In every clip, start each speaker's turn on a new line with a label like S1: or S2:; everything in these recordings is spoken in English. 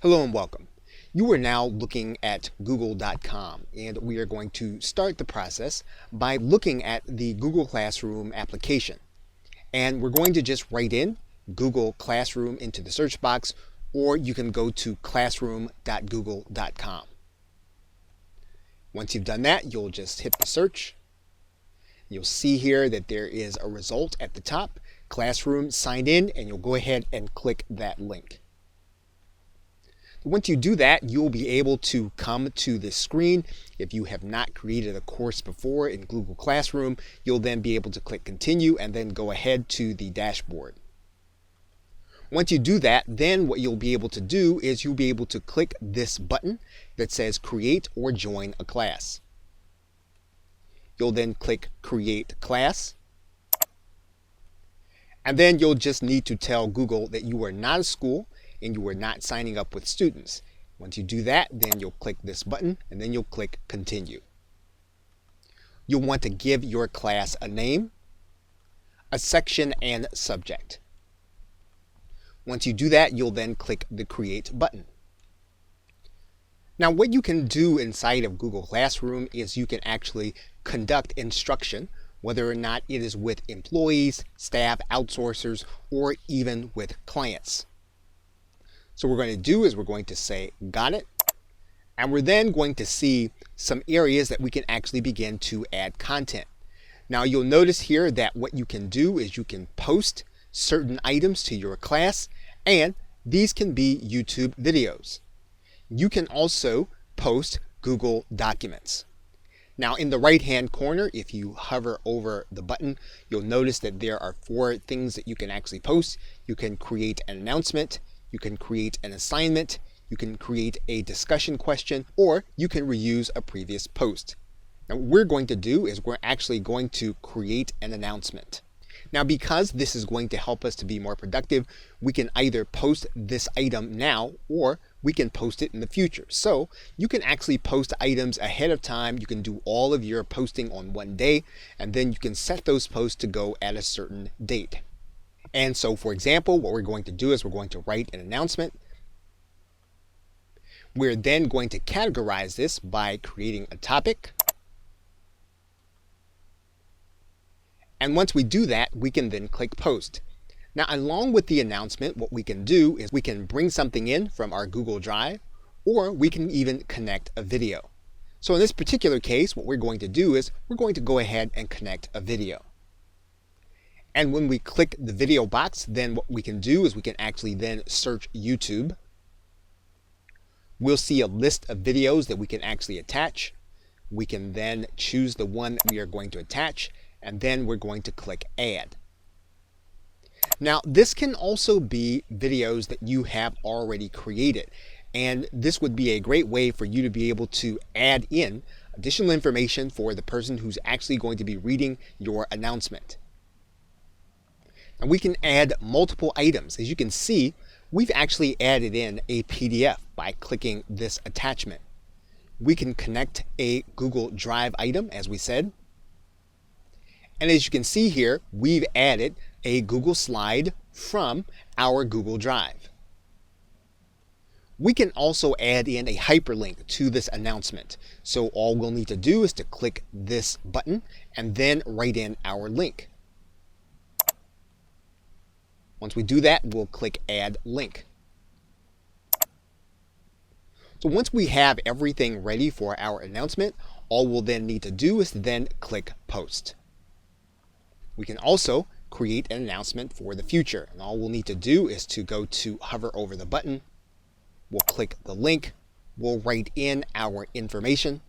S1: Hello and welcome. You are now looking at google.com, and we are going to start the process by looking at the Google Classroom application. And we're going to just write in Google Classroom into the search box, or you can go to classroom.google.com. Once you've done that, you'll just hit the search. You'll see here that there is a result at the top, Classroom signed in, and you'll go ahead and click that link. Once you do that, you'll be able to come to this screen. If you have not created a course before in Google Classroom, you'll then be able to click continue and then go ahead to the dashboard. Once you do that, then what you'll be able to do is you'll be able to click this button that says create or join a class. You'll then click create class. And then you'll just need to tell Google that you are not a school and you are not signing up with students. Once you do that, then you'll click this button and then you'll click continue. You'll want to give your class a name, a section, and subject. Once you do that, you'll then click the create button. Now what you can do inside of Google Classroom is you can actually conduct instruction, whether or not it is with employees, staff, outsourcers, or even with clients. So what we're going to do is we're going to say got it, and we're then going to see some areas that we can actually begin to add content. Now you'll notice here that what you can do is you can post certain items to your class, and these can be YouTube videos. You can also post Google Documents. Now in the right hand corner, if you hover over the button, you'll notice that there are 4 things that you can actually post. You can create an announcement, you can create an assignment, you can create a discussion question, or you can reuse a previous post. Now what we're going to do is we're actually going to create an announcement. Now because this is going to help us to be more productive, we can either post this item now or we can post it in the future. So you can actually post items ahead of time. You can do all of your posting on one day, and then you can set those posts to go at a certain date. And so for example, what we're going to do is we're going to write an announcement. We're then going to categorize this by creating a topic. And once we do that, we can then click post. Now along with the announcement, what we can do is we can bring something in from our Google Drive, or we can even connect a video. So in this particular case, what we're going to do is we're going to go ahead and connect a video. And when we click the video box, then what we can do is we can actually then search YouTube. We'll see a list of videos that we can actually attach. We can then choose the one that we are going to attach, and then we're going to click add. Now this can also be videos that you have already created, and this would be a great way for you to be able to add in additional information for the person who's actually going to be reading your announcement. And we can add multiple items. As you can see, we've actually added in a PDF by clicking this attachment. We can connect a Google Drive item, as we said. And as you can see here, we've added a Google slide from our Google Drive. We can also add in a hyperlink to this announcement. So all we'll need to do is to click this button and then write in our link. Once we do that, we'll click add link. So once we have everything ready for our announcement, all we'll then need to do is to then click post. We can also create an announcement for the future, and all we'll need to do is to go to hover over the button. We'll click the link. We'll write in our information.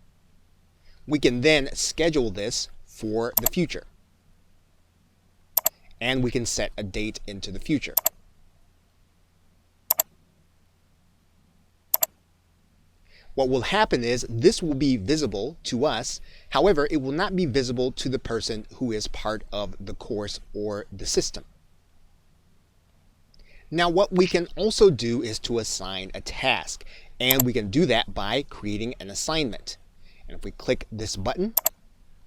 S1: We can then schedule this for the future. And we can set a date into the future. What will happen is this will be visible to us. However, it will not be visible to the person who is part of the course or the system. Now what we can also do is to assign a task, and we can do that by creating an assignment. And if we click this button,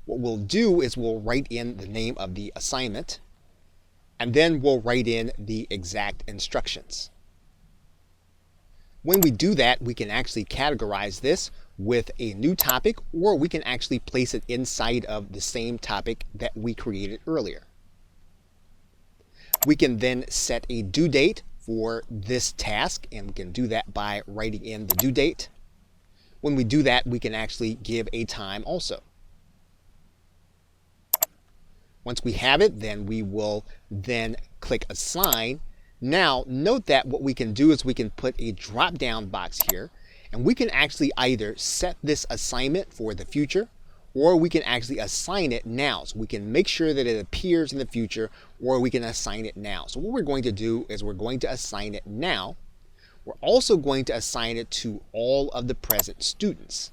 S1: what we'll do is we'll write in the name of the assignment, and then we'll write in the exact instructions. When we do that, we can actually categorize this with a new topic, or we can actually place it inside of the same topic that we created earlier. We can then set a due date for this task, and we can do that by writing in the due date. When we do that, we can actually give a time also. Once we have it, then we will then click Assign. Now, note that what we can do is we can put a drop-down box here, and we can actually either set this assignment for the future, or we can actually assign it now. So we can make sure that it appears in the future, or we can assign it now. So what we're going to do is we're going to assign it now. We're also going to assign it to all of the present students.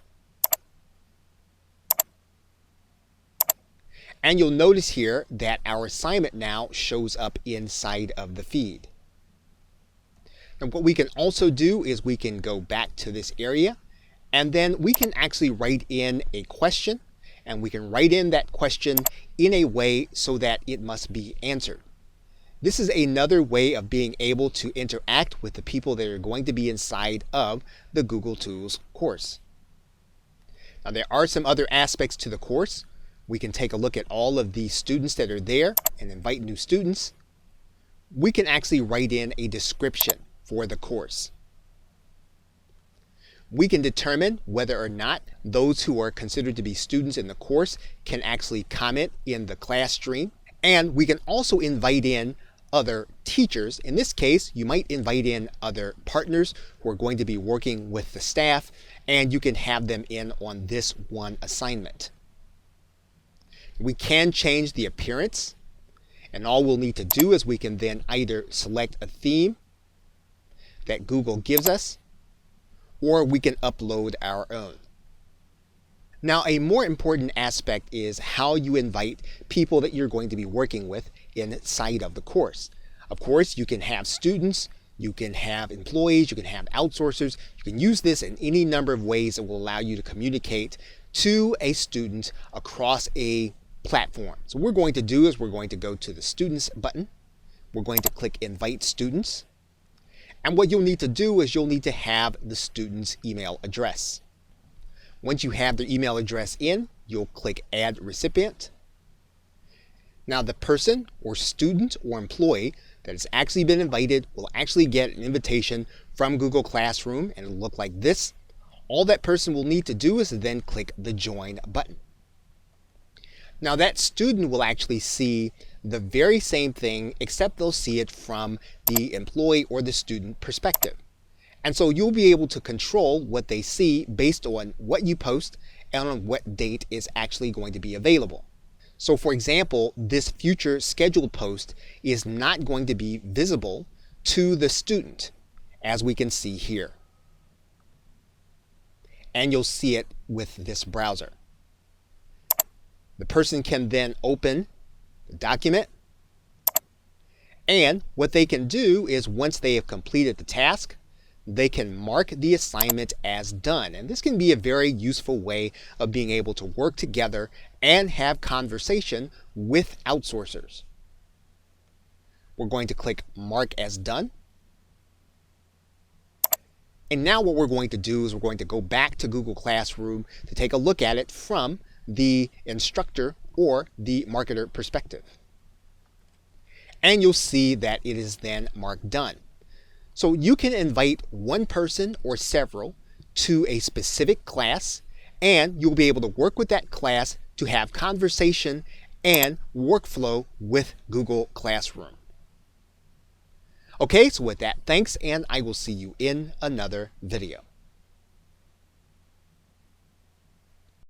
S1: And you'll notice here that our assignment now shows up inside of the feed. And what we can also do is we can go back to this area, and then we can actually write in a question, and we can write in that question in a way so that it must be answered. This is another way of being able to interact with the people that are going to be inside of the Google Tools course. Now, there are some other aspects to the course. We can take a look at all of the students that are there and invite new students. We can actually write in a description for the course. We can determine whether or not those who are considered to be students in the course can actually comment in the class stream. And we can also invite in other teachers. In this case, you might invite in other partners who are going to be working with the staff, and you can have them in on this one assignment. We can change the appearance, and all we'll need to do is we can then either select a theme that Google gives us, or we can upload our own. Now, a more important aspect is how you invite people that you're going to be working with inside of the course. Of course, you can have students, you can have employees, you can have outsourcers. You can use this in any number of ways that will allow you to communicate to a student across a platform. So what we're going to do is we're going to go to the Students button. We're going to click Invite Students. And what you'll need to do is you'll need to have the student's email address. Once you have their email address in, you'll click Add Recipient. Now, the person or student or employee that has actually been invited will actually get an invitation from Google Classroom, and it'll look like this. All that person will need to do is then click the Join button. Now, that student will actually see the very same thing, except they'll see it from the employee or the student perspective. And so you'll be able to control what they see based on what you post and on what date is actually going to be available. So for example, this future scheduled post is not going to be visible to the student, as we can see here. And you'll see it with this browser. The person can then open the document, and what they can do is once they have completed the task, they can mark the assignment as done. And this can be a very useful way of being able to work together and have conversation with outsourcers. We're going to click Mark as Done. And now what we're going to do is we're going to go back to Google Classroom to take a look at it from the instructor or the marketer perspective. And you'll see that it is then marked done. So you can invite one person or several to a specific class, and you'll be able to work with that class to have conversation and workflow with Google Classroom. Okay, so with that, thanks, and I will see you in another video.